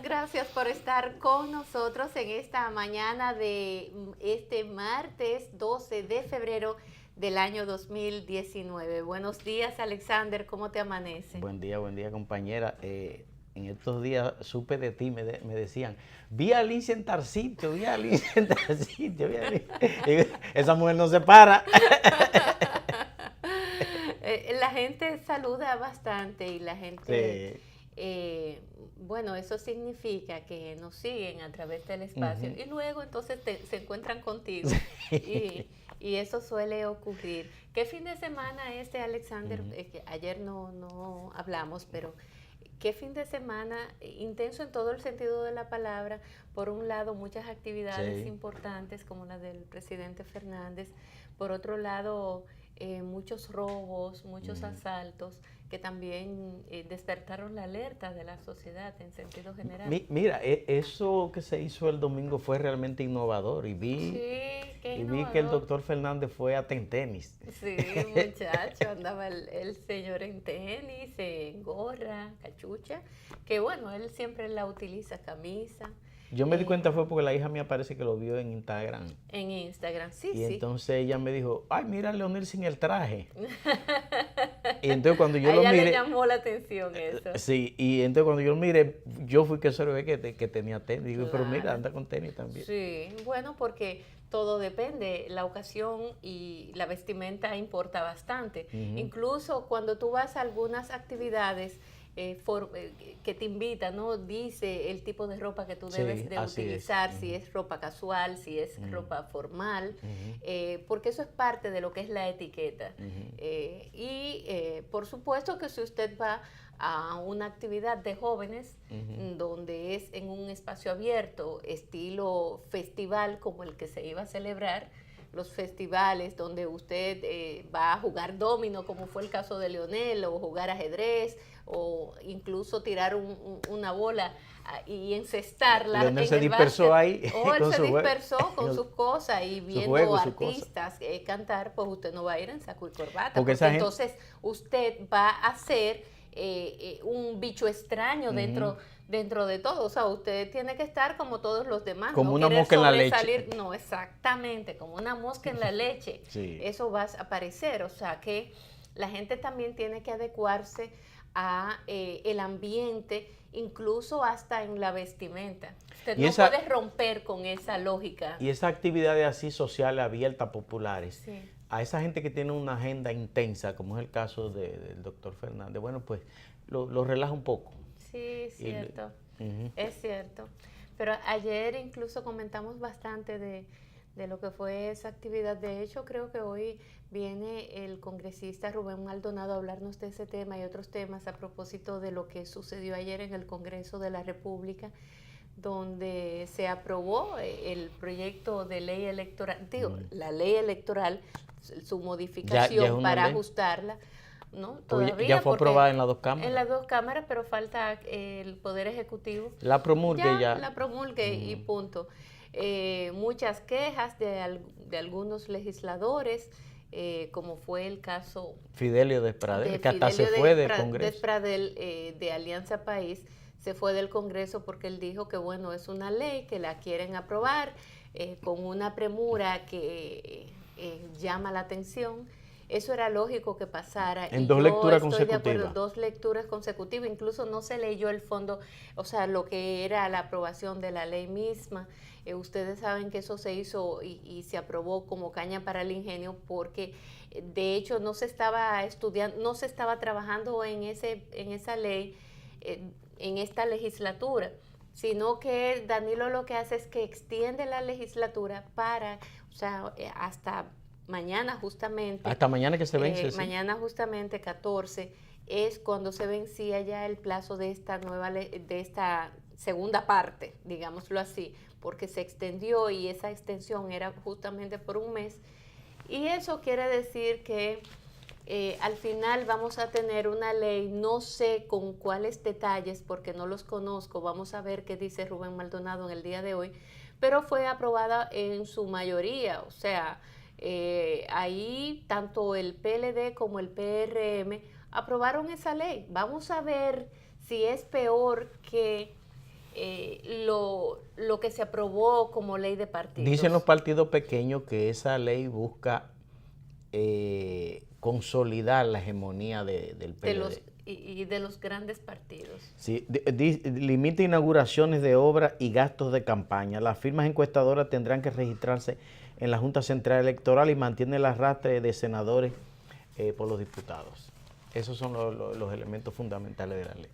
gracias por estar con nosotros en esta mañana de este martes 12 de febrero del año 2019. Buenos días, Alexander, ¿cómo te amanece? Buen día, compañera. En estos días supe de ti, me decían, vi a Alicia en tal sitio, vi a Alicia en tal sitio, vi a Alicia. Esa mujer no se para. La gente saluda bastante y la gente, bueno, eso significa que nos siguen a través del espacio y luego entonces se encuentran contigo y eso suele ocurrir. ¿Qué fin de semana Alexander? Que ayer no hablamos, pero ¿qué fin de semana intenso en todo el sentido de la palabra? Por un lado, muchas actividades importantes como la del presidente Fernández. Por otro lado, muchos robos, muchos asaltos que también despertaron la alerta de la sociedad en sentido general. Mira, eso que se hizo el domingo fue realmente innovador y vi que el doctor Fernández fue a tenis. Sí, muchacho, andaba el señor en tenis, en gorra, cachucha, que bueno, él siempre la utiliza, camisa. Yo me di cuenta fue porque la hija mía parece que lo vio en Instagram. En Instagram, sí, y entonces ella me dijo, ay, mira a Leonel sin el traje. Y entonces cuando yo a lo ella miré... le llamó la atención eso. Sí, y entonces cuando yo lo miré, yo fui que observé que tenía tenis. Digo, Claro. pero mira, anda con tenis también. Sí, bueno, porque todo depende, la ocasión y la vestimenta importa bastante. Incluso cuando tú vas a algunas actividades que te invitan, ¿no? Dice el tipo de ropa que tú debes de utilizar, si es ropa casual, si es ropa formal, porque eso es parte de lo que es la etiqueta. Por supuesto que si usted va a una actividad de jóvenes donde es en un espacio abierto, estilo festival como el que se iba a celebrar, los festivales donde usted va a jugar domino, como fue el caso de Leonel, o jugar ajedrez, o incluso tirar una bola y encestarla. Leonel se dispersó ahí. O él se dispersó con sus cosas y viendo artistas cantar, pues usted no va a ir en saco y corbata, porque entonces usted va a ser un bicho extraño dentro de todo. O sea, usted tiene que estar como todos los demás. Como una mosca en la leche. No, exactamente, como una mosca en la leche. Sí. Eso va a aparecer. O sea, que la gente también tiene que adecuarse a el ambiente, incluso hasta en la vestimenta. Usted no puede romper con esa lógica. Y esas actividades así sociales, abiertas, populares, a esa gente que tiene una agenda intensa, como es el caso del doctor Fernández, bueno, pues lo relaja un poco. Sí, cierto, es cierto. Pero ayer incluso comentamos bastante de lo que fue esa actividad. De hecho, creo que hoy viene el congresista Rubén Maldonado a hablarnos de ese tema y otros temas a propósito de lo que sucedió ayer en el Congreso de la República, donde se aprobó el proyecto de ley electoral, la ley electoral, su modificación para ajustarla. ¿No? Todavía ya fue aprobada en las dos cámaras. En las dos cámaras, pero falta el Poder Ejecutivo. La promulgue ya. La promulgue y punto. Muchas quejas de algunos legisladores, como fue el caso Fidelio Despradel, que hasta se fue del Congreso. Despradel, de Alianza País, se fue del Congreso porque él dijo que bueno, es una ley que la quieren aprobar con una premura que llama la atención. Eso era lógico que pasara. En dos lecturas consecutivas. Dos lecturas consecutivas. Incluso no se leyó el fondo, o sea, lo que era la aprobación de la ley misma. Ustedes saben que eso se hizo y se aprobó como caña para el ingenio porque de hecho no se estaba estudiando, no se estaba trabajando en esa ley en esta legislatura, sino que Danilo lo que hace es que extiende la legislatura para, o sea, hasta mañana justamente. Hasta mañana que se vence. Mañana justamente 14 es cuando se vencía ya el plazo de esta nueva de esta segunda parte, digámoslo así, porque se extendió y esa extensión era justamente por un mes. Y eso quiere decir que al final vamos a tener una ley, no sé con cuáles detalles, porque no los conozco, vamos a ver qué dice Rubén Maldonado en el día de hoy, pero fue aprobada en su mayoría, o sea, ahí tanto el PLD como el PRM aprobaron esa ley. Vamos a ver si es peor que lo que se aprobó como ley de partidos. Dicen los partidos pequeños que esa ley busca consolidar la hegemonía del PLD. Y de los grandes partidos. Sí, limita inauguraciones de obras y gastos de campaña. Las firmas encuestadoras tendrán que registrarse en la Junta Central Electoral y mantiene el arrastre de senadores por los diputados. Esos son los elementos fundamentales de la ley.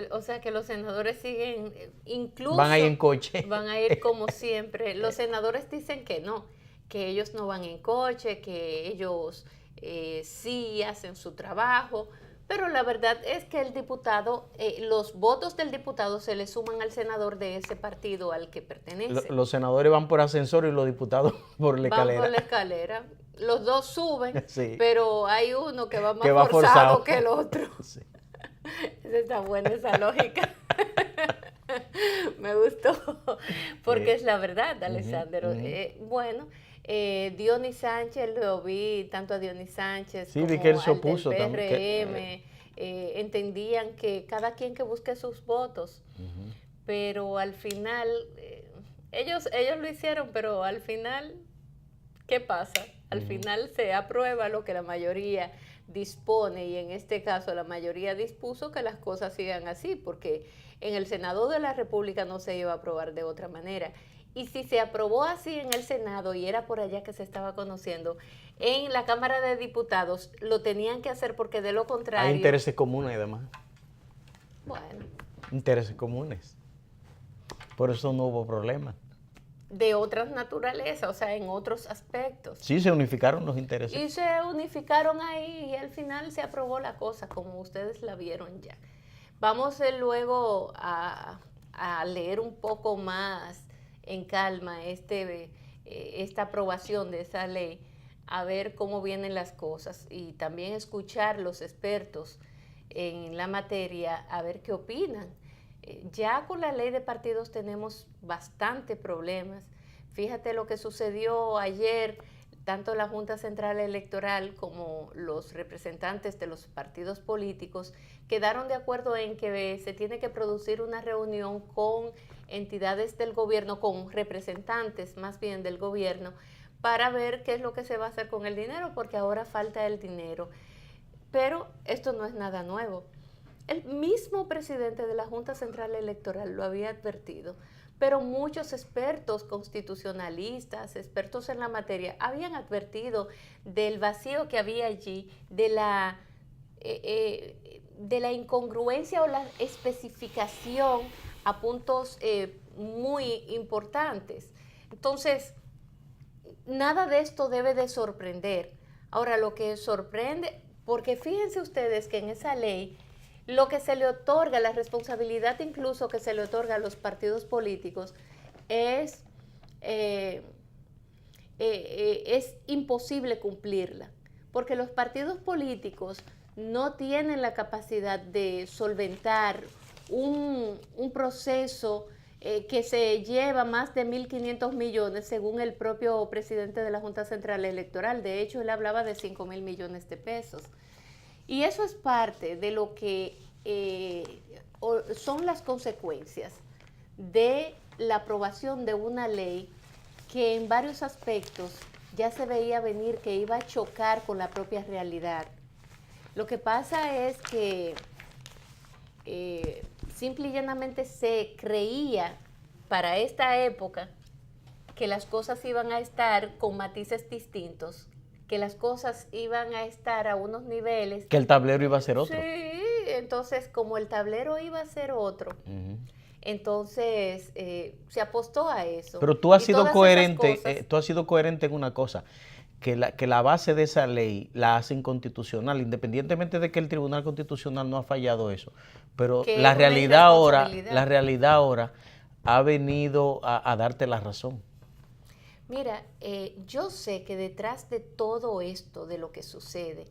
O sea que los senadores siguen, incluso van a ir en coche. Van a ir como siempre. Los senadores dicen que no, que ellos no van en coche, que ellos sí hacen su trabajo. Pero la verdad es que el diputado, los votos del diputado se le suman al senador de ese partido al que pertenece. Los senadores van por ascensor y los diputados por la escalera. Van por la escalera. Los dos suben, sí. Pero hay uno que va más forzado que el otro. Sí. Está buena esa lógica. Me gustó, porque es la verdad, Alessandro. Bueno, Dionis Sánchez, lo vi tanto a Dionis Sánchez sí, como que él se al opuso del PRM, también, entendían que cada quien que busque sus votos, pero al final, ellos lo hicieron, pero al final, ¿qué pasa? Al final se aprueba lo que la mayoría dispone, y en este caso la mayoría dispuso que las cosas sigan así, porque en el Senado de la República no se iba a aprobar de otra manera. Y si se aprobó así en el Senado, y era por allá que se estaba conociendo, en la Cámara de Diputados lo tenían que hacer, porque de lo contrario... Hay intereses comunes además. Bueno. Intereses comunes. Por eso no hubo problema. De otras naturalezas, o sea, en otros aspectos. Sí, se unificaron los intereses. Y se unificaron ahí y al final se aprobó la cosa, como ustedes la vieron ya. Vamos luego a leer un poco más en calma esta aprobación de esa ley, a ver cómo vienen las cosas y también escuchar los expertos en la materia, a ver qué opinan. Ya con la ley de partidos tenemos bastante problemas. Fíjate lo que sucedió ayer, tanto la Junta Central Electoral como los representantes de los partidos políticos quedaron de acuerdo en que se tiene que producir una reunión con entidades del gobierno, con representantes más bien del gobierno, para ver qué es lo que se va a hacer con el dinero, porque ahora falta el dinero. Pero esto no es nada nuevo. El mismo presidente de la Junta Central Electoral lo había advertido, pero muchos expertos constitucionalistas, expertos en la materia, habían advertido del vacío que había allí, de la incongruencia o la especificación a puntos muy importantes. Entonces, nada de esto debe de sorprender. Ahora, lo que sorprende, porque fíjense ustedes que en esa ley, lo que se le otorga, la responsabilidad incluso que se le otorga a los partidos políticos es imposible cumplirla, porque los partidos políticos no tienen la capacidad de solventar un proceso que se lleva más de 1.500 millones según el propio presidente de la Junta Central Electoral. De hecho, él hablaba de 5.000 millones de pesos. Y eso es parte de lo que son las consecuencias de la aprobación de una ley que en varios aspectos ya se veía venir que iba a chocar con la propia realidad. Lo que pasa es que simple y llanamente se creía para esta época que las cosas iban a estar con matices distintos, que las cosas iban a estar a unos niveles. Que el tablero iba a ser otro. Sí, entonces como el tablero iba a ser otro, entonces se apostó a eso. Pero tú has sido coherente, en una cosa, que la base de esa ley la hacen inconstitucional, independientemente de que el Tribunal Constitucional no ha fallado eso. Pero la realidad ahora ha venido a darte la razón. Mira, yo sé que detrás de todo esto, de lo que sucede,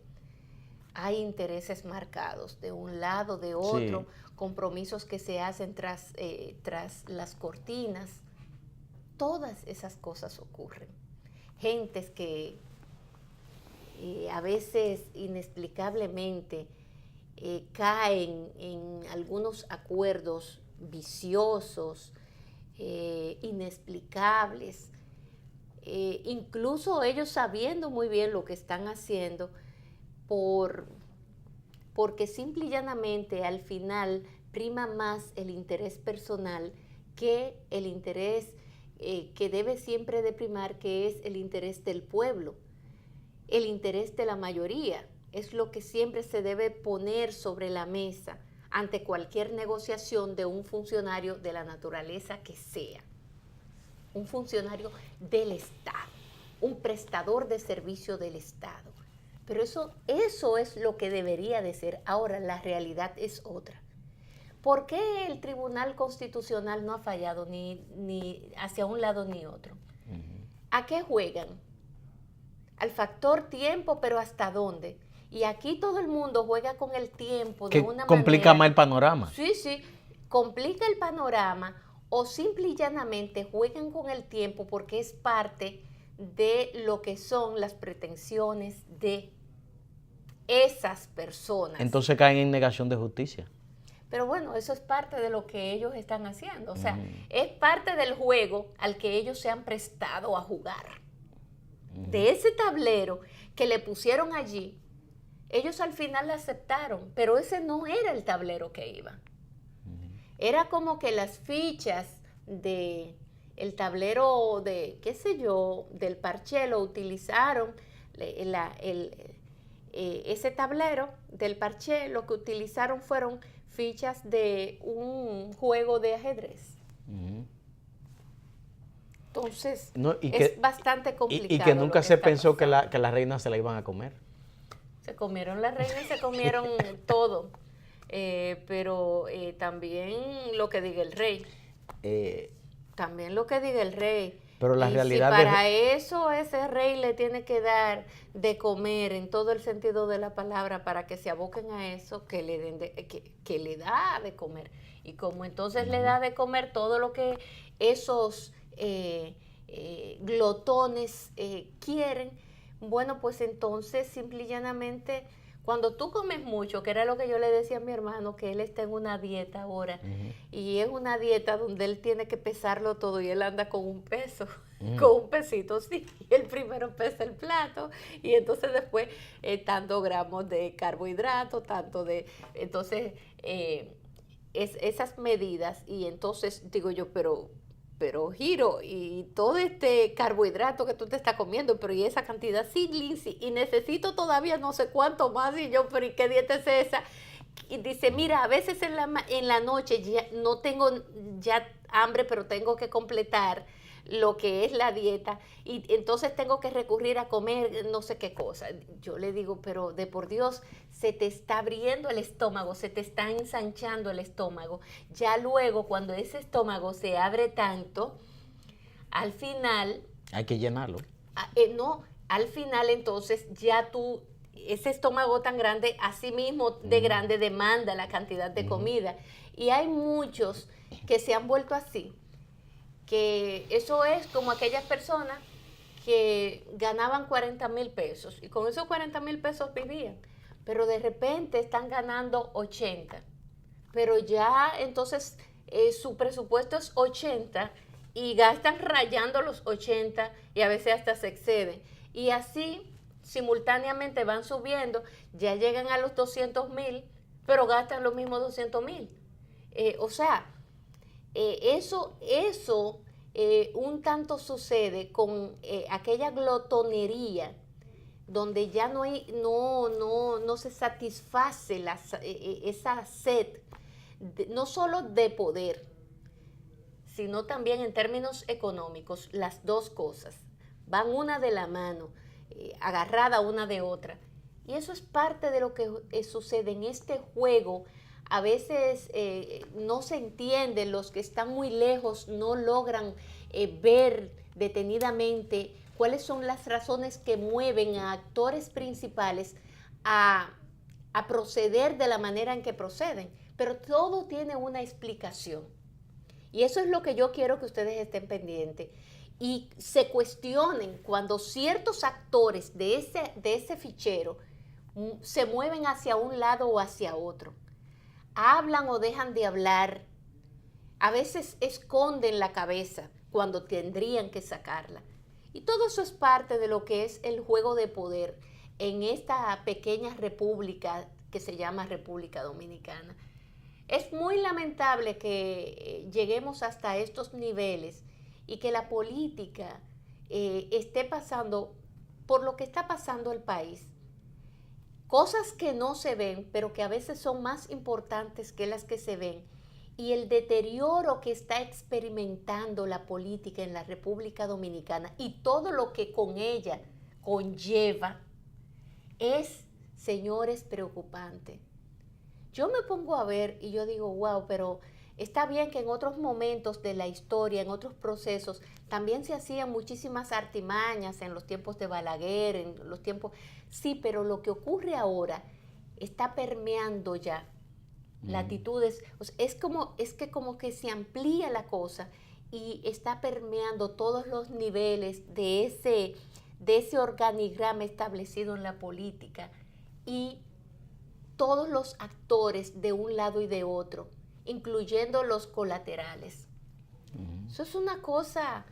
hay intereses marcados de un lado, de otro, sí, compromisos que se hacen tras las cortinas. Todas esas cosas ocurren. Gentes que a veces inexplicablemente caen en algunos acuerdos viciosos, inexplicables, incluso ellos sabiendo muy bien lo que están haciendo, porque simple y llanamente al final prima más el interés personal que el interés que debe siempre de primar, que es el interés del pueblo, el interés de la mayoría. Es lo que siempre se debe poner sobre la mesa ante cualquier negociación de un funcionario de la naturaleza que sea. Un funcionario del Estado, un prestador de servicio del Estado. Pero eso es lo que debería de ser. Ahora, la realidad es otra. ¿Por qué el Tribunal Constitucional no ha fallado ni hacia un lado ni otro? ¿A qué juegan? Al factor tiempo, pero ¿hasta dónde? Y aquí todo el mundo juega con el tiempo de una manera... complica más el panorama. Sí, complica el panorama, o simple y llanamente juegan con el tiempo porque es parte de lo que son las pretensiones de esas personas. Entonces caen en negación de justicia. Pero bueno, eso es parte de lo que ellos están haciendo. O sea, es parte del juego al que ellos se han prestado a jugar. De ese tablero que le pusieron allí, ellos al final lo aceptaron, pero ese no era el tablero que iba. Era como que las fichas de el tablero de, qué sé yo, del parché lo utilizaron, ese tablero del parché lo que utilizaron fueron fichas de un juego de ajedrez. Entonces, es bastante complicado. Y que nunca se pensó que la reina se la iban a comer. Se comieron la reina y se comieron todo. Pero también lo que diga el rey. También lo que diga el rey. Pero la realidad si para eso ese rey le tiene que dar de comer en todo el sentido de la palabra para que se aboquen a eso, que le den que le da de comer. Y como entonces le da de comer todo lo que esos glotones quieren, bueno, pues entonces simple y llanamente, cuando tú comes mucho, que era lo que yo le decía a mi hermano, que él está en una dieta ahora, y es una dieta donde él tiene que pesarlo todo y él anda con un peso, con un pesito, sí, y él primero pesa el plato y entonces después tantos gramos de carbohidratos, tanto de, entonces esas medidas, y entonces digo yo, pero Giro, y todo este carbohidrato que tú te estás comiendo, pero y esa cantidad, sí, Lindsay, y necesito todavía no sé cuánto más, y yo, pero ¿y qué dieta es esa? Y dice, mira, a veces en la noche ya no tengo ya hambre, pero tengo que completar lo que es la dieta, y entonces tengo que recurrir a comer no sé qué cosa. Yo le digo, pero de por Dios, se te está abriendo el estómago, se te está ensanchando el estómago. Ya luego, cuando ese estómago se abre tanto, al final... Hay que llenarlo. No, al final entonces ya tú, ese estómago tan grande, así mismo de grande, demanda la cantidad de comida. Y hay muchos que se han vuelto así, que eso es como aquellas personas que ganaban 40,000 pesos y con esos 40,000 pesos vivían, pero de repente están ganando 80, pero ya entonces su presupuesto es 80 y gastan rayando los 80 y a veces hasta se exceden, y así simultáneamente van subiendo, ya llegan a los 200,000, pero gastan los mismos 200,000. O sea, eso un tanto sucede con aquella glotonería donde ya no se satisface esa sed, no solo de poder, sino también en términos económicos. Las dos cosas van una de la mano, agarrada una de otra. Y eso es parte de lo que sucede en este juego. A veces no se entiende, los que están muy lejos no logran ver detenidamente cuáles son las razones que mueven a actores principales a proceder de la manera en que proceden. Pero todo tiene una explicación. Y eso es lo que yo quiero que ustedes estén pendientes y se cuestionen cuando ciertos actores de ese fichero se mueven hacia un lado o hacia otro. Hablan o dejan de hablar, a veces esconden la cabeza cuando tendrían que sacarla. Y todo eso es parte de lo que es el juego de poder en esta pequeña república que se llama República Dominicana. Es muy lamentable que lleguemos hasta estos niveles y que la política esté pasando por lo que está pasando el país. Cosas que no se ven, pero que a veces son más importantes que las que se ven. Y el deterioro que está experimentando la política en la República Dominicana y todo lo que con ella conlleva es, señores, preocupante. Yo me pongo a ver y yo digo, wow, pero está bien que en otros momentos de la historia, en otros procesos, también se hacían muchísimas artimañas en los tiempos de Balaguer, en los tiempos... Sí, pero lo que ocurre ahora está permeando ya latitudes. O sea, es como que se amplía la cosa y está permeando todos los niveles de ese organigrama establecido en la política y todos los actores de un lado y de otro, incluyendo los colaterales. Eso es una cosa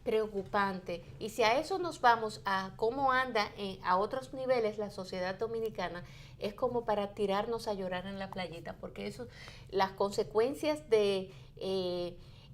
preocupante. Y si a eso nos vamos a cómo anda a otros niveles la sociedad dominicana, es como para tirarnos a llorar en la playita, porque eso, las consecuencias de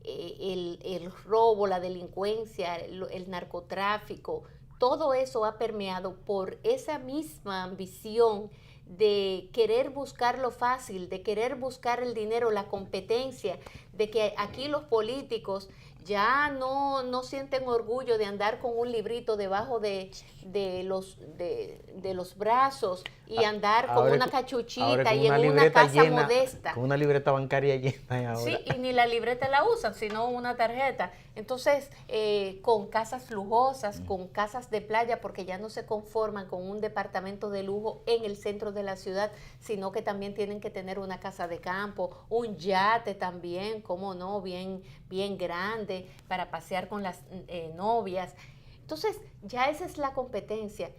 el robo, la delincuencia, el narcotráfico, todo eso ha permeado por esa misma ambición de querer buscar lo fácil, de querer buscar el dinero, la competencia, de que aquí los políticos ya no sienten orgullo de andar con un librito debajo de los brazos y andar con una cachuchita y en una casa modesta. Con una libreta bancaria llena ahora. Sí, y ni la libreta la usan, sino una tarjeta. Entonces, con casas lujosas, con casas de playa, porque ya no se conforman con un departamento de lujo en el centro de la ciudad, sino que también tienen que tener una casa de campo, un yate también, cómo no, bien grande, para pasear con las novias. Entonces, ya esa es la competencia.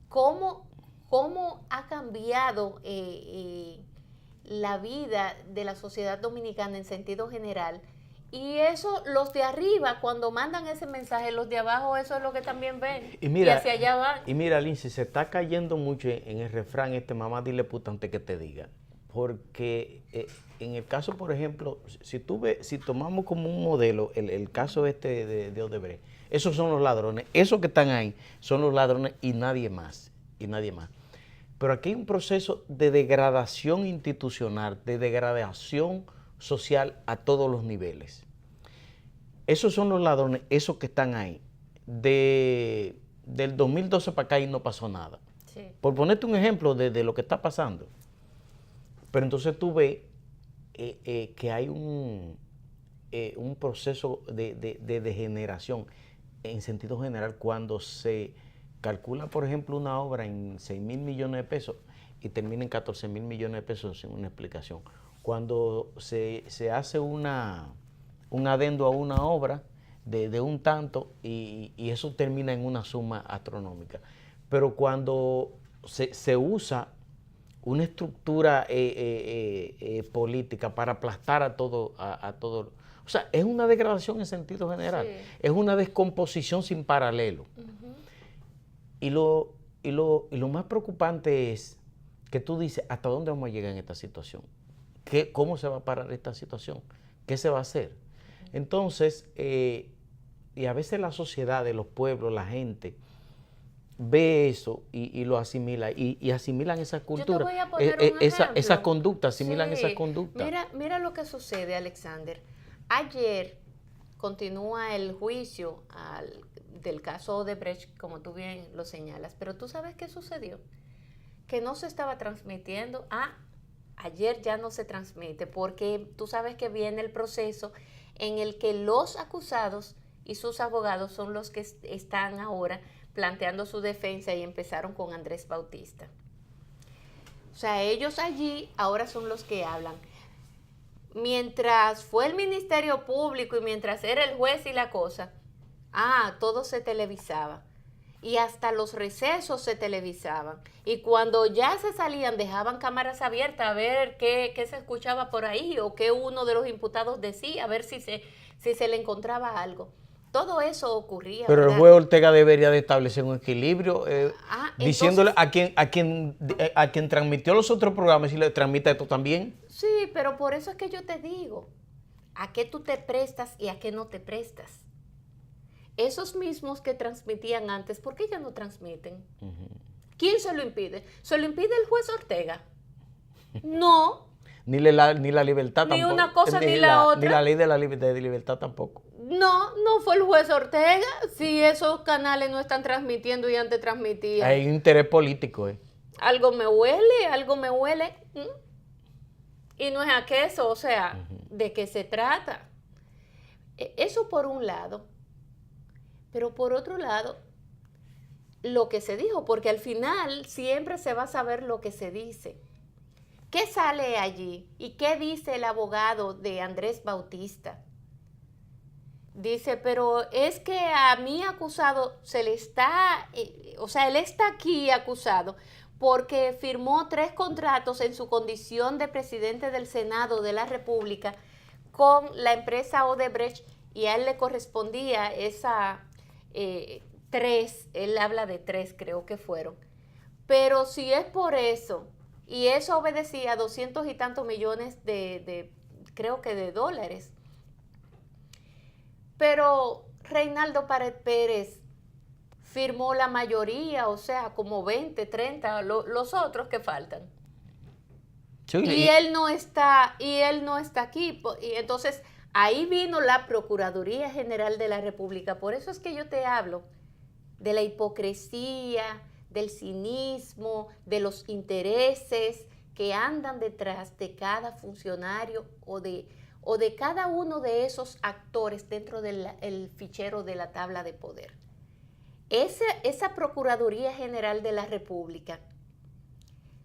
¿Cómo ha cambiado la vida de la sociedad dominicana en sentido general? Y eso, los de arriba, cuando mandan ese mensaje, los de abajo, eso es lo que también ven. Y hacia allá van. Y mira, Lindsay, se está cayendo mucho en el refrán mamá, dile puta antes que te diga. Porque en el caso, por ejemplo, si tomamos como un modelo el caso de Odebrecht, esos son los ladrones, esos que están ahí son los ladrones y nadie más, Pero aquí hay un proceso de degradación institucional, de degradación social a todos los niveles. Esos son los ladrones, esos que están ahí. Del 2012 para acá y no pasó nada. Sí. Por ponerte un ejemplo de lo que está pasando. Pero entonces tú ves que hay un proceso de degeneración en sentido general cuando se calcula, por ejemplo, una obra en 6,000 millones de pesos y termina en 14,000 millones de pesos sin una explicación. Cuando se hace un adendo a una obra de un tanto y eso termina en una suma astronómica. Pero cuando se usa una estructura política para aplastar a todo. O sea, es una degradación en sentido general. Sí. Es una descomposición sin paralelo. Y lo más preocupante es que tú dices, ¿hasta dónde vamos a llegar en esta situación? ¿Cómo se va a parar esta situación? ¿Qué se va a hacer? Entonces, y a veces la sociedad, los pueblos, la gente ve eso y lo asimila y asimilan esa cultura. Yo te voy a poner un ejemplo. Esa conducta, asimilan esa conducta. Mira lo que sucede, Alexander. Ayer continúa el juicio del caso Odebrecht, como tú bien lo señalas, pero tú sabes qué sucedió, que no se estaba transmitiendo. Ayer ya no se transmite porque tú sabes que viene el proceso en el que los acusados y sus abogados son los que están ahora planteando su defensa y empezaron con Andrés Bautista. O sea, ellos allí ahora son los que hablan. Mientras fue el Ministerio Público y mientras era el juez y la cosa, todo se televisaba. y hasta los recesos se televisaban. Y cuando ya se salían, dejaban cámaras abiertas a ver qué se escuchaba por ahí o qué uno de los imputados decía, a ver si se le encontraba algo. Todo eso ocurría. Pero ¿verdad? El juez Ortega debería de establecer un equilibrio, diciéndole entonces, a quien transmitió los otros programas y le transmita esto también. Sí, pero por eso es que yo te digo, ¿a qué tú te prestas y a qué no te prestas? Esos mismos que transmitían antes, ¿por qué ya no transmiten? ¿Quién se lo impide? ¿Se lo impide el juez Ortega? No. Ni la libertad ni tampoco. Ni una cosa ni la otra. Ni la ley de libertad tampoco. No fue el juez Ortega. Si esos canales no están transmitiendo y antes transmitían. Hay interés político. Algo me huele. Y no es a queso, o sea, ¿de qué se trata? Eso por un lado. Pero por otro lado, lo que se dijo, porque al final siempre se va a saber lo que se dice. ¿Qué sale allí? ¿Y qué dice el abogado de Andrés Bautista? Dice, pero es que a mi acusado se le está, él está aquí acusado porque firmó 3 contratos en su condición de presidente del Senado de la República con la empresa Odebrecht y a él le correspondía esa 3, él habla de 3 creo que fueron. Pero si es por eso, y eso obedecía a 200 y tantos millones creo que de dólares. Pero Reinaldo Pared Pérez firmó la mayoría, o sea, como 20, 30, los otros que faltan. Sí. Y él no está aquí. Y entonces ahí vino la Procuraduría General de la República. Por eso es que yo te hablo de la hipocresía, del cinismo, de los intereses que andan detrás de cada funcionario o de cada uno de esos actores dentro del fichero de la tabla de poder. Esa Procuraduría General de la República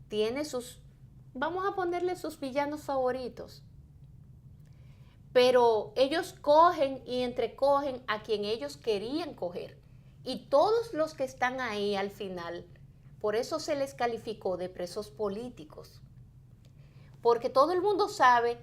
tiene vamos a ponerle sus villanos favoritos, pero ellos cogen y entrecogen a quien ellos querían coger. Y todos los que están ahí al final, por eso se les calificó de presos políticos. Porque todo el mundo sabe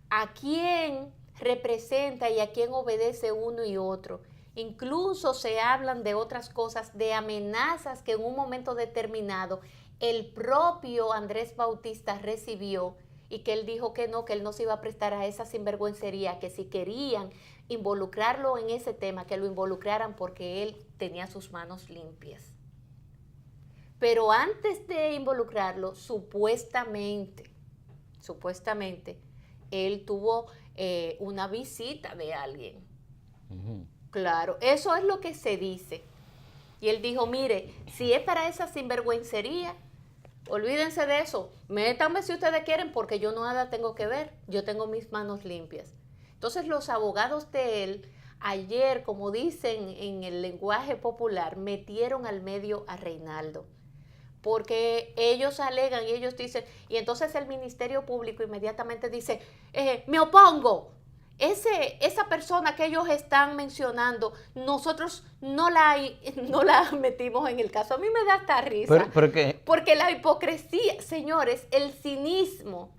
a quién representa y a quién obedece uno y otro. Incluso se hablan de otras cosas, de amenazas que en un momento determinado el propio Andrés Bautista recibió y que él dijo que él no se iba a prestar a esa sinvergüencería, que si querían involucrarlo en ese tema, que lo involucraran porque él tenía sus manos limpias. Pero antes de involucrarlo, supuestamente, él tuvo una visita de alguien. Claro, eso es lo que se dice. Y él dijo, mire, si es para esa sinvergüencería, olvídense de eso. Métanme si ustedes quieren porque yo nada tengo que ver. Yo tengo mis manos limpias. Entonces los abogados de él, ayer, como dicen en el lenguaje popular, metieron al medio a Reinaldo. Porque ellos alegan y ellos dicen, y entonces el Ministerio Público inmediatamente dice, me opongo. Esa persona que ellos están mencionando, nosotros no la metimos en el caso. A mí me da hasta risa. ¿Pero qué? Porque la hipocresía, señores, el cinismo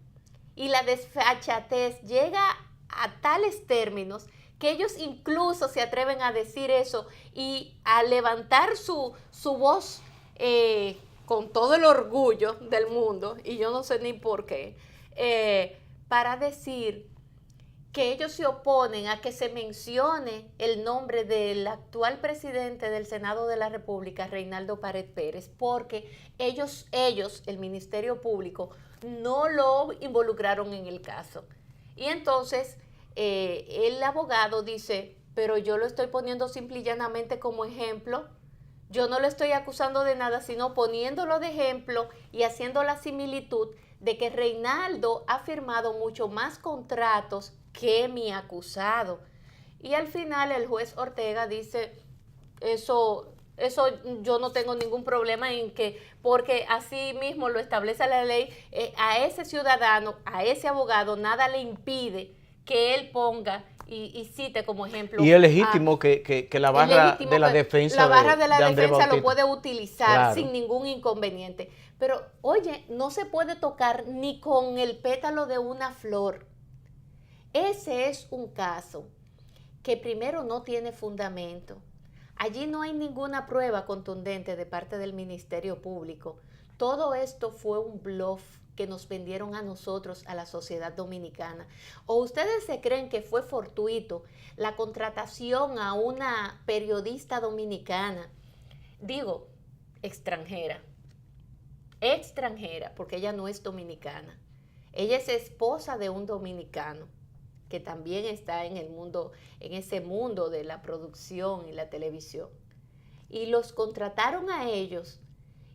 y la desfachatez llega a tales términos que ellos incluso se atreven a decir eso y a levantar su voz con todo el orgullo del mundo, y yo no sé ni por qué, para decir que ellos se oponen a que se mencione el nombre del actual presidente del Senado de la República, Reinaldo Pared Pérez, porque ellos, el Ministerio Público, no lo involucraron en el caso. Y entonces el abogado dice, pero yo lo estoy poniendo simple y llanamente como ejemplo. Yo no lo estoy acusando de nada, sino poniéndolo de ejemplo y haciendo la similitud de que Reinaldo ha firmado mucho más contratos que mi acusado. Y al final el juez Ortega dice, eso yo no tengo ningún problema en que, porque así mismo lo establece la ley, a ese ciudadano, a ese abogado, nada le impide que él ponga y cite como ejemplo. Y es legítimo que la barra de la defensa la barra de la Andrés defensa Bautista lo puede utilizar, claro, sin ningún inconveniente. Pero, oye, no se puede tocar ni con el pétalo de una flor. Ese es un caso que primero no tiene fundamento. Allí no hay ninguna prueba contundente de parte del Ministerio Público. Todo esto fue un bluff que nos vendieron a nosotros, a la sociedad dominicana. ¿O ustedes se creen que fue fortuito la contratación a una periodista dominicana? Digo, extranjera, porque ella no es dominicana. Ella es esposa de un dominicano que también está en el mundo, en ese mundo de la producción y la televisión. Y los contrataron a ellos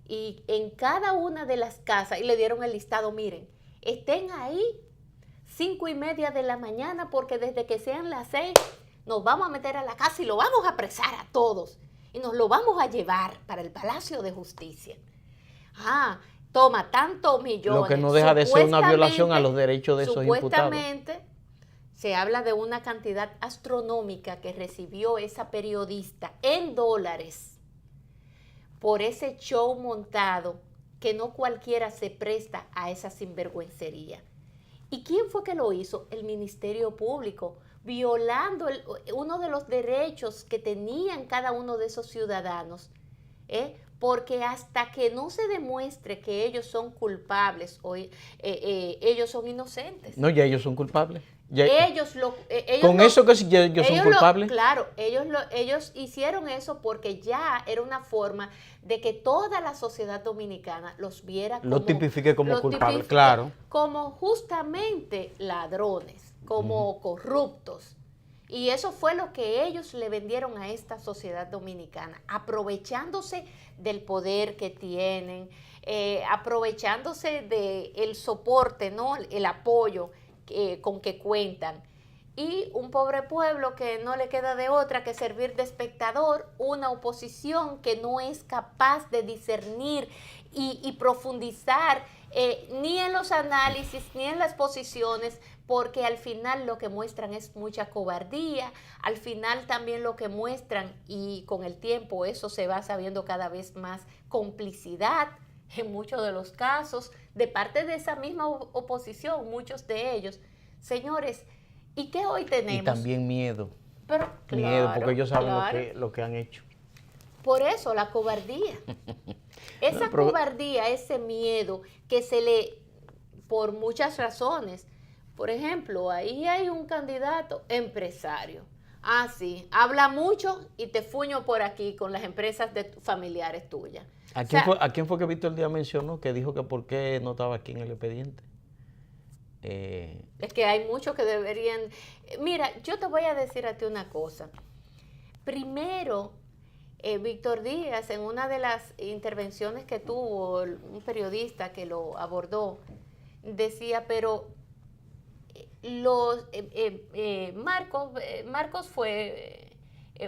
y en cada una de las casas, y le dieron el listado, miren, estén ahí 5:30 de la mañana porque desde que sean las 6 nos vamos a meter a la casa y lo vamos a apresar a todos y nos lo vamos a llevar para el Palacio de Justicia. Toma tantos millones. Lo que no deja de ser una violación a los derechos de esos imputados. Supuestamente se habla de una cantidad astronómica que recibió esa periodista en dólares por ese show montado que no cualquiera se presta a esa sinvergüencería. ¿Y quién fue que lo hizo? El Ministerio Público, violando uno de los derechos que tenían cada uno de esos ciudadanos, porque hasta que no se demuestre que ellos son culpables o ellos son inocentes. No, ya ellos son culpables. Ellos son culpables. Claro, ellos hicieron eso porque ya era una forma de que toda la sociedad dominicana los viera como, lo tipifique como culpables, claro. Como justamente ladrones, como corruptos. Y eso fue lo que ellos le vendieron a esta sociedad dominicana, aprovechándose del poder que tienen, aprovechándose del soporte, ¿no? El apoyo con que cuentan. Y un pobre pueblo que no le queda de otra que servir de espectador, una oposición que no es capaz de discernir y profundizar ni en los análisis ni en las posiciones, porque al final lo que muestran es mucha cobardía, al final también lo que muestran, y con el tiempo eso se va sabiendo cada vez más, complicidad en muchos de los casos, de parte de esa misma oposición, muchos de ellos. Señores, ¿y qué hoy tenemos? Y también miedo. Pero, miedo, porque ellos saben lo que han hecho. Por eso, la cobardía. Esa cobardía, ese miedo que se le, por muchas razones. Por ejemplo, ahí hay un candidato empresario. Sí, habla mucho y te fuño por aquí con las empresas de familiares tuyas. ¿A quién fue que Víctor Díaz mencionó que dijo que por qué no estaba aquí en el expediente? Es que hay muchos que deberían... Mira, yo te voy a decir a ti una cosa. Primero, Víctor Díaz, en una de las intervenciones que tuvo un periodista que lo abordó, decía, pero Marcos fue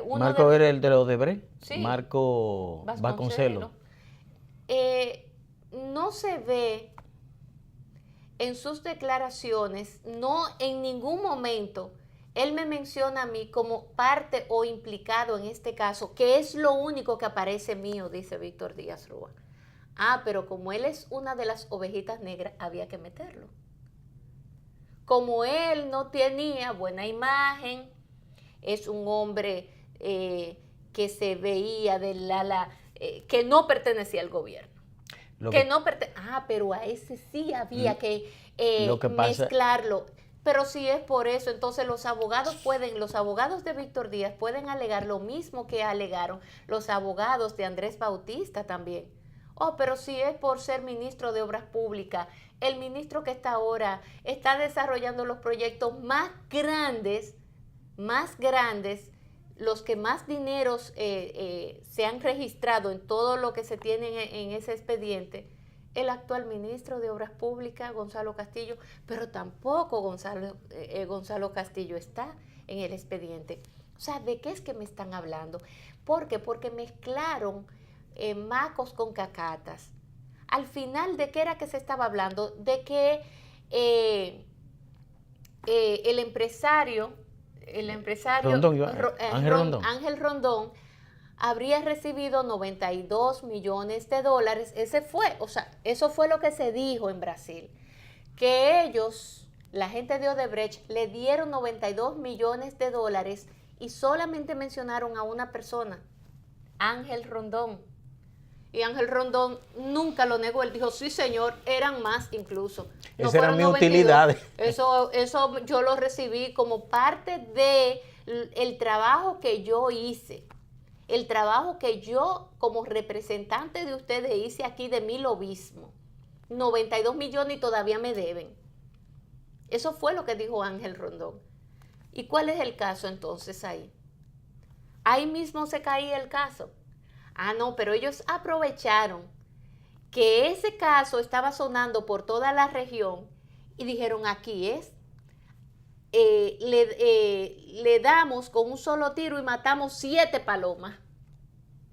uno Marcos era el de los Odebrecht, sí, Marcos Vasconcelos. No se ve en sus declaraciones, no en ningún momento, él me menciona a mí como parte o implicado en este caso, que es lo único que aparece mío, dice Víctor Díaz Rúa. Pero como él es una de las ovejitas negras, había que meterlo. Como él no tenía buena imagen, es un hombre que se veía del ala, que no pertenecía al gobierno. Pero a ese sí había que mezclarlo. Pero si es por eso, entonces los abogados de Víctor Díaz pueden alegar lo mismo que alegaron los abogados de Andrés Bautista también. Pero si es por ser ministro de Obras Públicas, el ministro que está ahora está desarrollando los proyectos más grandes, los que más dineros se han registrado en todo lo que se tiene en ese expediente, el actual ministro de Obras Públicas, Gonzalo Castillo, pero tampoco Gonzalo Castillo está en el expediente. O sea, ¿de qué es que me están hablando? ¿Por qué? Porque mezclaron macos con cacatas. Al final, ¿de qué era que se estaba hablando? De que el empresario el empresario Ángel Rondón habría recibido 92 millones de dólares. Eso fue lo que se dijo en Brasil, que ellos, la gente de Odebrecht, le dieron 92 millones de dólares y solamente mencionaron a una persona, Ángel Rondón. Y Ángel Rondón nunca lo negó, él dijo, sí señor, eran más incluso. Esas eran mis utilidades. Eso yo lo recibí como parte del trabajo que yo hice, el trabajo que yo como representante de ustedes hice aquí de mi lobismo. 92 millones y todavía me deben. Eso fue lo que dijo Ángel Rondón. ¿Y cuál es el caso entonces ahí? Ahí mismo se caía el caso. Ah, no, pero ellos aprovecharon que ese caso estaba sonando por toda la región y dijeron, aquí es. Le damos con un solo tiro y matamos 7 palomas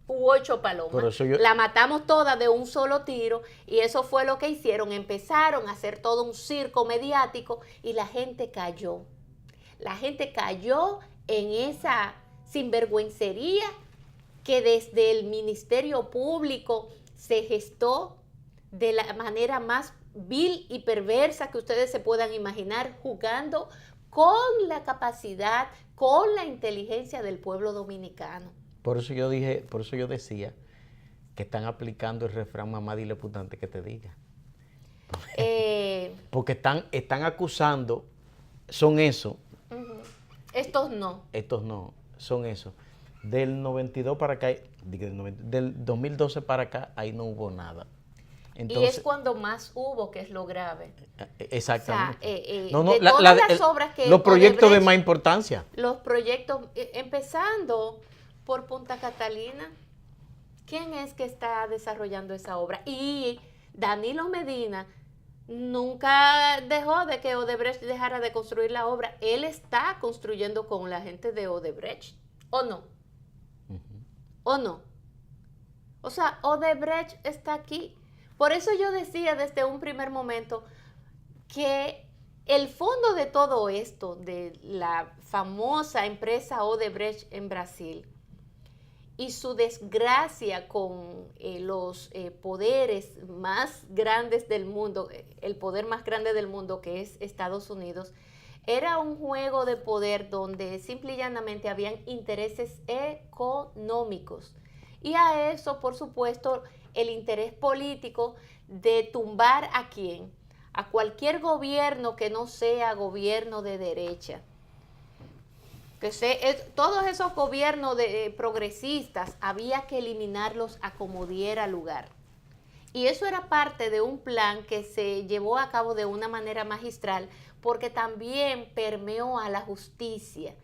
u 8 palomas. La matamos todas de un solo tiro y eso fue lo que hicieron. Empezaron a hacer todo un circo mediático y la gente cayó. La gente cayó en esa sinvergüencería que desde el Ministerio Público se gestó de la manera más vil y perversa que ustedes se puedan imaginar, jugando con la capacidad, con la inteligencia del pueblo dominicano. Por eso yo decía que están aplicando el refrán mamá dile putante que te diga. Porque están acusando, son eso. Estos no, son eso. Del 92 para acá, del 2012 para acá, ahí no hubo nada. Entonces, y es cuando más hubo, que es lo grave. Exactamente. O sea, las obras que... Los proyectos de más importancia. Los proyectos, empezando por Punta Catalina. ¿Quién es que está desarrollando esa obra? Y Danilo Medina nunca dejó de que Odebrecht dejara de construir la obra. Él está construyendo con la gente de Odebrecht, ¿o no? ¿O no? O sea, Odebrecht está aquí. Por eso yo decía desde un primer momento que el fondo de todo esto, de la famosa empresa Odebrecht en Brasil y su desgracia con los poderes más grandes del mundo, el poder más grande del mundo que es Estados Unidos, era un juego de poder donde simple y llanamente habían intereses económicos. Y a eso, por supuesto, el interés político de tumbar ¿a quién? A cualquier gobierno que no sea gobierno de derecha. Todos esos gobiernos progresistas había que eliminarlos a como diera lugar. Y eso era parte de un plan que se llevó a cabo de una manera magistral, porque también permeó a la justicia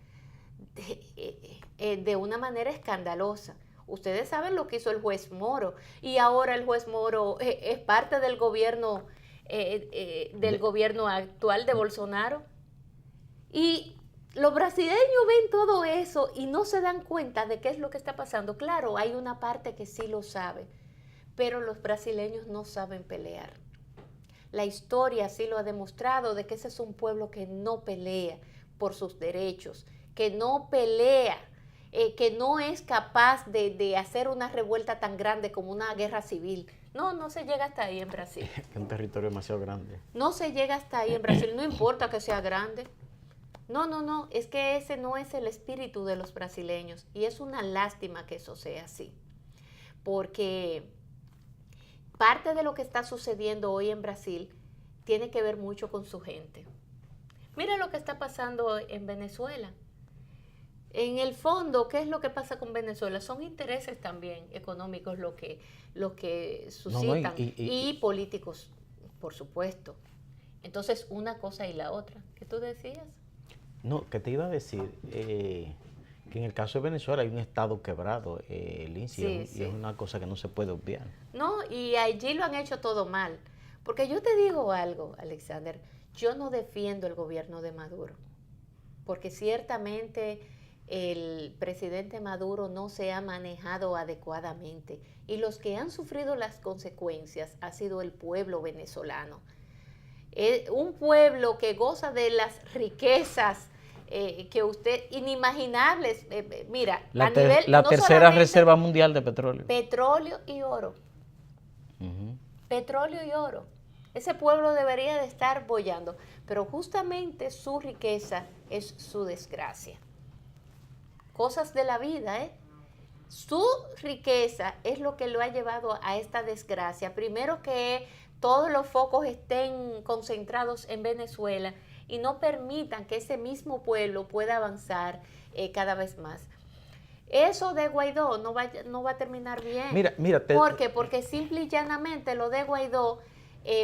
de una manera escandalosa. Ustedes saben lo que hizo el juez Moro, y ahora el juez Moro es parte del gobierno actual de Bolsonaro. Y los brasileños ven todo eso y no se dan cuenta de qué es lo que está pasando. Claro, hay una parte que sí lo sabe, pero los brasileños no saben pelear. La historia sí lo ha demostrado, de que ese es un pueblo que no pelea por sus derechos, que no pelea, que no es capaz de hacer una revuelta tan grande como una guerra civil. No se llega hasta ahí en Brasil. Es un territorio demasiado grande. No se llega hasta ahí en Brasil, no importa que sea grande. No, es que ese no es el espíritu de los brasileños y es una lástima que eso sea así, porque parte de lo que está sucediendo hoy en Brasil tiene que ver mucho con su gente. Mira lo que está pasando en Venezuela. En el fondo, ¿qué es lo que pasa con Venezuela? Son intereses también económicos lo que suscitan y políticos, por supuesto. Entonces, una cosa y la otra. ¿Qué tú decías? No, que te iba a decir que en el caso de Venezuela hay un estado quebrado, Lindsay, y es una cosa que no se puede obviar. No, y allí lo han hecho todo mal. Porque yo te digo algo, Alexander, yo no defiendo el gobierno de Maduro, porque ciertamente el presidente Maduro no se ha manejado adecuadamente y los que han sufrido las consecuencias ha sido el pueblo venezolano. Un pueblo que goza de las riquezas que usted, inimaginables, mira, la tercera reserva mundial de petróleo. Petróleo y oro. Petróleo y oro. Ese pueblo debería de estar boyando, pero justamente su riqueza es su desgracia. Cosas de la vida, ¿eh? Su riqueza es lo que lo ha llevado a esta desgracia. Primero, que todos los focos estén concentrados en Venezuela y no permitan que ese mismo pueblo pueda avanzar cada vez más. Eso de Guaidó no va a terminar bien. ¿Por qué? Porque simple y llanamente lo de Guaidó,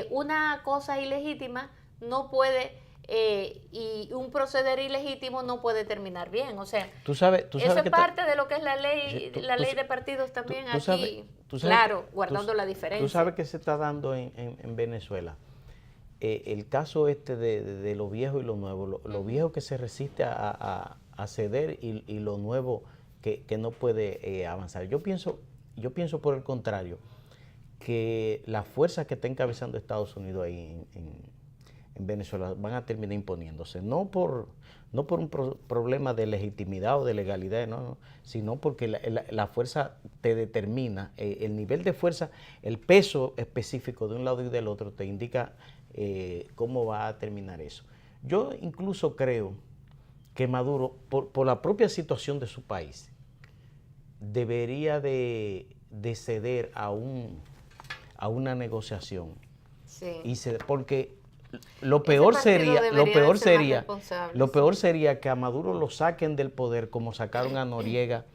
una cosa ilegítima no puede, y un proceder ilegítimo no puede terminar bien. O sea, tú sabes eso es parte de lo que es la ley, ley de partidos también claro, guardando la diferencia. Tú sabes que se está dando en Venezuela. El caso de lo viejo y lo nuevo, lo viejo que se resiste a ceder y lo nuevo que no puede avanzar. Yo pienso por el contrario, que las fuerzas que está encabezando Estados Unidos ahí en Venezuela van a terminar imponiéndose, no por un problema de legitimidad o de legalidad, no, sino porque la fuerza te determina, el nivel de fuerza, el peso específico de un lado y del otro te indica cómo va a terminar eso. Yo incluso creo que Maduro, por la propia situación de su país, debería de ceder a una negociación. Sí. Porque lo peor sería que a Maduro lo saquen del poder como sacaron a Noriega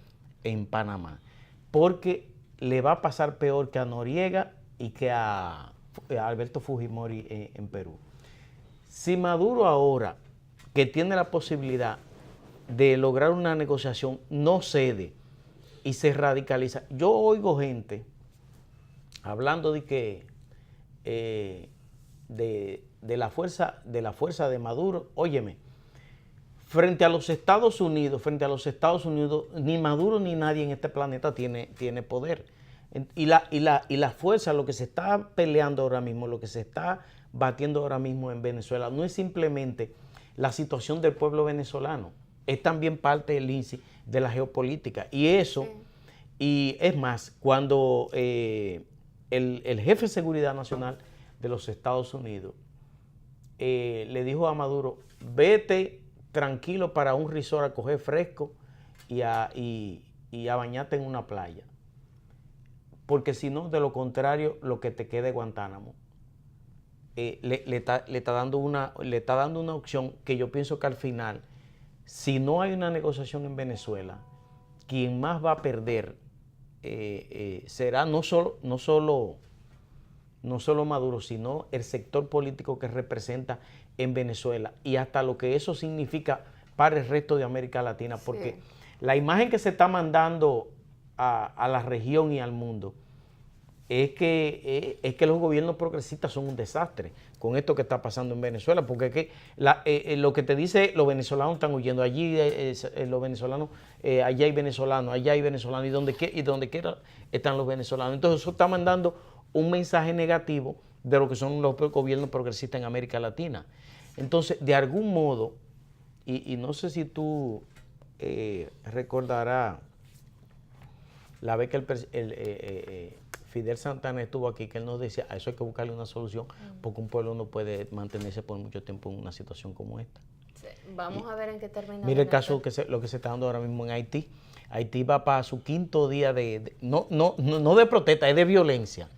en Panamá, porque le va a pasar peor que a Noriega y que a Alberto Fujimori en Perú. Si Maduro ahora, que tiene la posibilidad de lograr una negociación, no cede y se radicaliza. Yo oigo gente hablando de que de la fuerza de Maduro. Óyeme, frente a los Estados Unidos, ni Maduro ni nadie en este planeta tiene poder. Y la fuerza, lo que se está peleando ahora mismo, lo que se está batiendo ahora mismo en Venezuela, no es simplemente la situación del pueblo venezolano, es también parte del índice de la geopolítica. Y eso, y es más, cuando el jefe de seguridad nacional de los Estados Unidos le dijo a Maduro, vete tranquilo para un resort a coger fresco y a bañarte en una playa, porque si no, de lo contrario, lo que te queda es Guantánamo. Le está dando una opción que yo pienso que al final, si no hay una negociación en Venezuela, quien más va a perder será no solo Maduro, sino el sector político que representa en Venezuela y hasta lo que eso significa para el resto de América Latina, porque la imagen que se está mandando a la región y al mundo es que los gobiernos progresistas son un desastre con esto que está pasando en Venezuela, porque es que lo que te dice, los venezolanos están huyendo, allí los venezolanos, allá hay venezolanos, y donde quiera están los venezolanos. Entonces eso está mandando un mensaje negativo de lo que son los gobiernos progresistas en América Latina. Entonces, de algún modo, y no sé si tú recordarás la vez que Fidel Santana estuvo aquí, que él nos decía, a eso hay que buscarle una solución, porque un pueblo no puede mantenerse por mucho tiempo en una situación como esta. Sí, vamos a ver en qué termina. Mira el caso, lo que se está dando ahora mismo en Haití. Haití va para su quinto día no de protesta, es de violencia,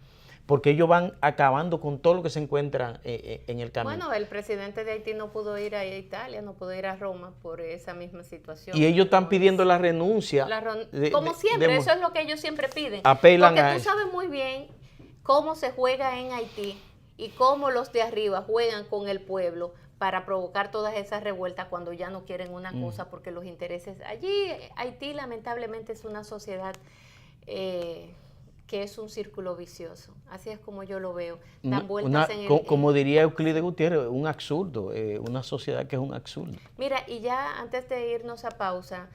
porque ellos van acabando con todo lo que se encuentra en el camino. Bueno, el presidente de Haití no pudo ir a Italia, no pudo ir a Roma por esa misma situación. Y ellos están pidiendo la renuncia. Como siempre, eso es lo que ellos siempre piden. Apelan porque tú sabes muy bien cómo se juega en Haití y cómo los de arriba juegan con el pueblo para provocar todas esas revueltas cuando ya no quieren una cosa porque los intereses... Allí, Haití lamentablemente es una sociedad... que es un círculo vicioso. Así es como yo lo veo. Dan vueltas como diría Euclides Gutiérrez, un absurdo, una sociedad que es un absurdo. Mira, y ya antes de irnos a pausa,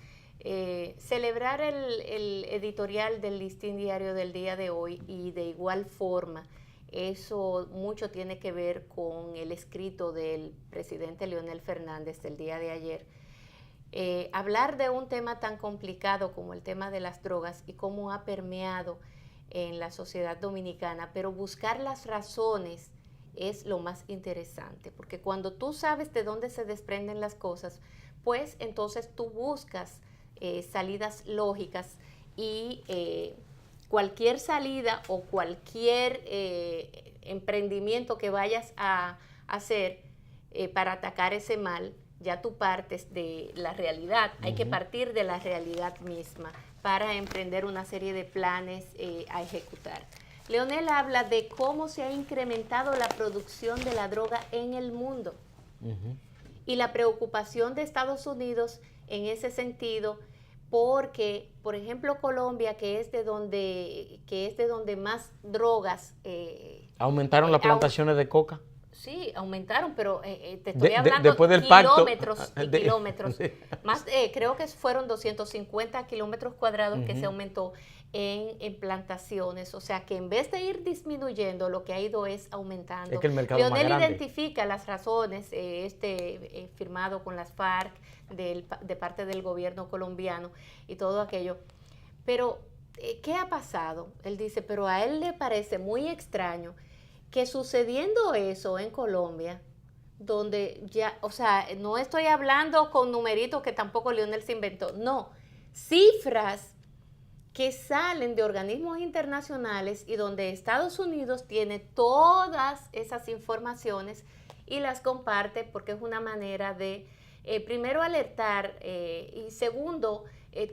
celebrar el editorial del Listín Diario del día de hoy, y de igual forma, eso mucho tiene que ver con el escrito del presidente Leonel Fernández del día de ayer, hablar de un tema tan complicado como el tema de las drogas y cómo ha permeado en la sociedad dominicana, pero buscar las razones es lo más interesante, porque cuando tú sabes de dónde se desprenden las cosas, pues entonces tú buscas salidas lógicas y cualquier salida o cualquier emprendimiento que vayas a hacer para atacar ese mal, ya tú partes de la realidad. Hay que partir de la realidad misma para emprender una serie de planes a ejecutar. Leonel habla de cómo se ha incrementado la producción de la droga en el mundo y la preocupación de Estados Unidos en ese sentido, porque, por ejemplo, Colombia, que es de donde más drogas... ¿Aumentaron las plantaciones de coca? Sí, aumentaron, pero te estoy hablando después del kilómetros pacto, y kilómetros. Más, creo que fueron 250 kilómetros cuadrados que se aumentó en plantaciones. O sea que en vez de ir disminuyendo, lo que ha ido es aumentando. Es que el mercado Leonel más grande. Identifica las razones, firmado con las FARC de parte del gobierno colombiano y todo aquello. Pero, ¿qué ha pasado? Él dice, pero a él le parece muy extraño que sucediendo eso en Colombia, donde ya, o sea, no estoy hablando con numeritos que tampoco Leonel se inventó, no, cifras que salen de organismos internacionales y donde Estados Unidos tiene todas esas informaciones y las comparte porque es una manera de, primero, alertar y segundo,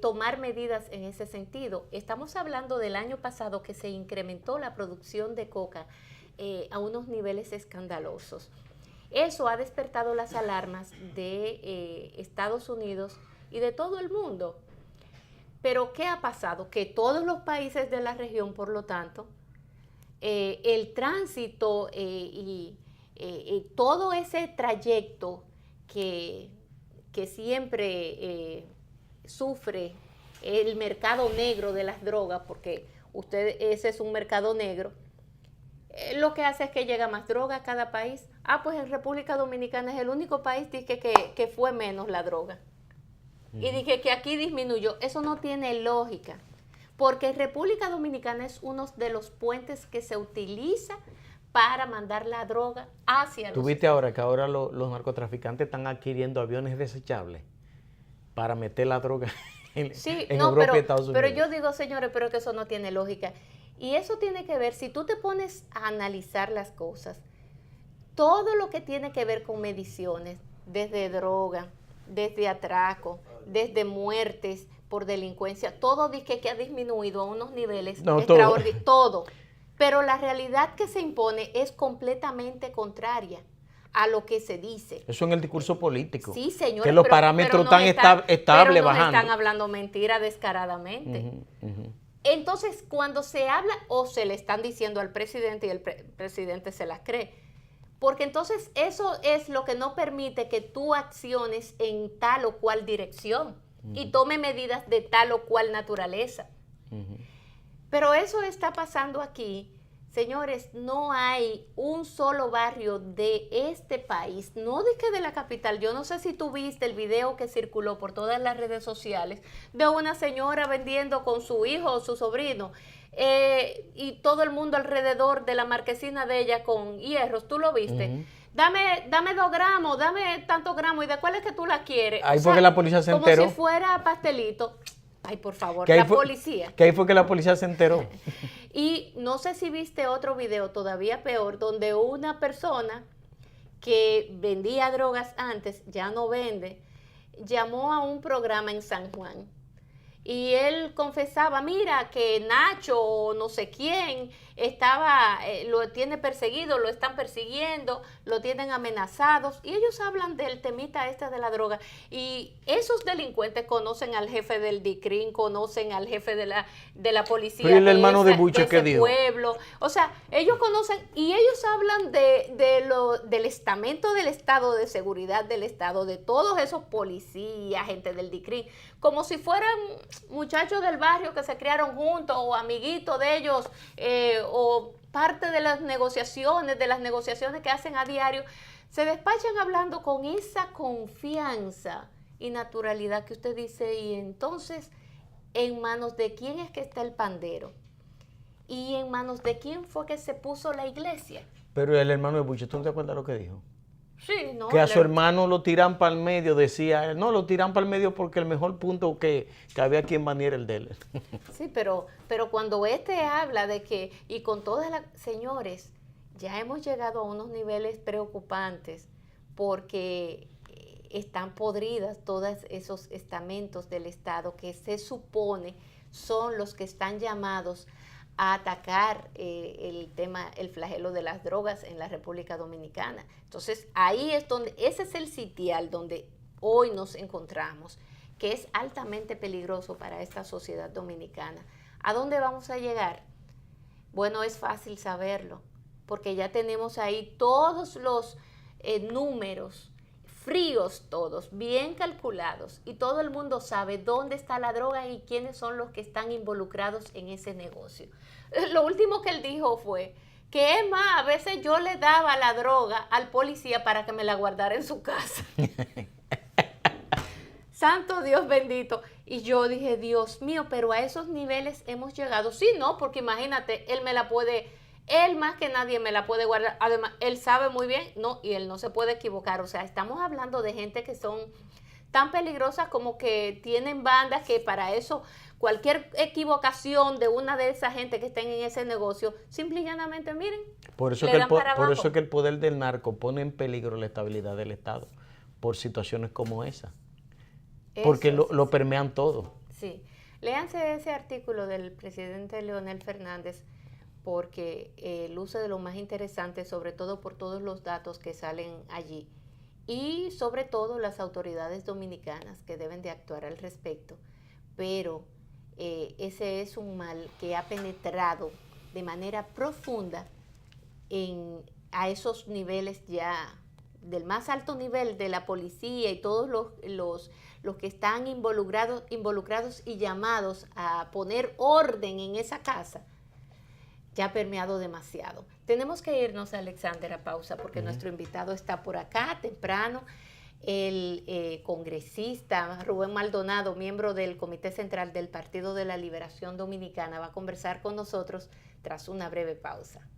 tomar medidas en ese sentido. Estamos hablando del año pasado que se incrementó la producción de coca a unos niveles escandalosos. Eso ha despertado las alarmas de Estados Unidos y de todo el mundo. Pero ¿qué ha pasado? Que todos los países de la región, por lo tanto, el tránsito y todo ese trayecto que siempre sufre el mercado negro de las drogas, porque ese es un mercado negro, lo que hace es que llega más droga a cada país. Pues en República Dominicana es el único país que fue menos la droga. Y dije que aquí disminuyó. Eso no tiene lógica, porque República Dominicana es uno de los puentes que se utiliza para mandar la droga hacia los... ¿Tú viste ahora que ahora los narcotraficantes están adquiriendo aviones desechables para meter la droga en Europa y Estados Unidos? Pero yo digo, señores, pero que eso no tiene lógica. Y eso tiene que ver, si tú te pones a analizar las cosas, todo lo que tiene que ver con mediciones, desde droga, desde atraco, desde muertes por delincuencia, todo dice que ha disminuido a unos niveles extraordinarios, todo. Pero la realidad que se impone es completamente contraria a lo que se dice. Eso en el discurso político. Sí, señor. Que los parámetros están estables bajando. Pero están hablando mentira descaradamente. Entonces, cuando se habla o se le están diciendo al presidente y el presidente se las cree, porque entonces eso es lo que no permite que tú acciones en tal o cual dirección y tome medidas de tal o cual naturaleza. Pero eso está pasando aquí. Señores, no hay un solo barrio de este país, no de que de la capital. Yo no sé si tú viste el video que circuló por todas las redes sociales de una señora vendiendo con su hijo o su sobrino y todo el mundo alrededor de la marquesina de ella con hierros. ¿Tú lo viste? Dame 2 gramos, dame tantos gramos. ¿Y de cuál es que tú la quieres? Ahí fue que la policía se enteró. Como si fuera pastelito. Ay, por favor, la policía. Que ahí fue que la policía se enteró. Y no sé si viste otro video todavía peor, donde una persona que vendía drogas antes, ya no vende, llamó a un programa en San Juan. Y él confesaba, mira, que Nacho o no sé quién lo tiene perseguido, lo están persiguiendo, lo tienen amenazados. Y ellos hablan del temita de la droga. Y esos delincuentes conocen al jefe del DICRIN, conocen al jefe de la policía. Pero el hermano de Buche, ¿qué dijo? Pueblo. O sea, ellos conocen y ellos hablan del estamento del Estado, de seguridad del Estado, de todos esos policías, gente del DICRIN, como si fueran muchachos del barrio que se criaron juntos o amiguitos de ellos o parte de las negociaciones que hacen a diario. Se despachan hablando con esa confianza y naturalidad que usted dice, y entonces, ¿en manos de quién es que está el pandero? ¿Y en manos de quién fue que se puso la iglesia? Pero el hermano de Buche, ¿tú no te acuerdas lo que dijo? Sí, no. Que a su hermano lo tiran para el medio, decía, no, lo tiran para el medio porque el mejor punto que había quien baniera el de él. Sí, pero cuando habla de que, y con todas las, señores, ya hemos llegado a unos niveles preocupantes porque están podridas todos esos estamentos del Estado que se supone son los que están llamados a atacar el flagelo de las drogas en la República Dominicana. Entonces, ahí es donde, ese es el sitial donde hoy nos encontramos, que es altamente peligroso para esta sociedad dominicana. ¿A dónde vamos a llegar? Bueno, es fácil saberlo, porque ya tenemos ahí todos los números fríos todos, bien calculados, y todo el mundo sabe dónde está la droga y quiénes son los que están involucrados en ese negocio. Lo último que él dijo fue que es más, a veces yo le daba la droga al policía para que me la guardara en su casa. Santo Dios bendito. Y yo dije, Dios mío, pero a esos niveles hemos llegado. Sí, no, porque imagínate, él más que nadie me la puede guardar. Además, él sabe muy bien, no, y él no se puede equivocar. O sea, estamos hablando de gente que son tan peligrosas como que tienen bandas que para eso, cualquier equivocación de una de esas gente que estén en ese negocio, simple y llanamente, miren, por eso que el poder del narco pone en peligro la estabilidad del Estado, por situaciones como esa. Porque lo permean todo. Sí. Léanse ese artículo del presidente Leonel Fernández, porque luce de lo más interesante, sobre todo por todos los datos que salen allí. Y sobre todo las autoridades dominicanas que deben de actuar al respecto. Pero ese es un mal que ha penetrado de manera profunda a esos niveles ya, del más alto nivel de la policía y todos los que están involucrados y llamados a poner orden en esa casa, ya ha permeado demasiado. Tenemos que irnos, Alexander, a pausa porque nuestro invitado está por acá temprano. El congresista Rubén Maldonado, miembro del Comité Central del Partido de la Liberación Dominicana, va a conversar con nosotros tras una breve pausa.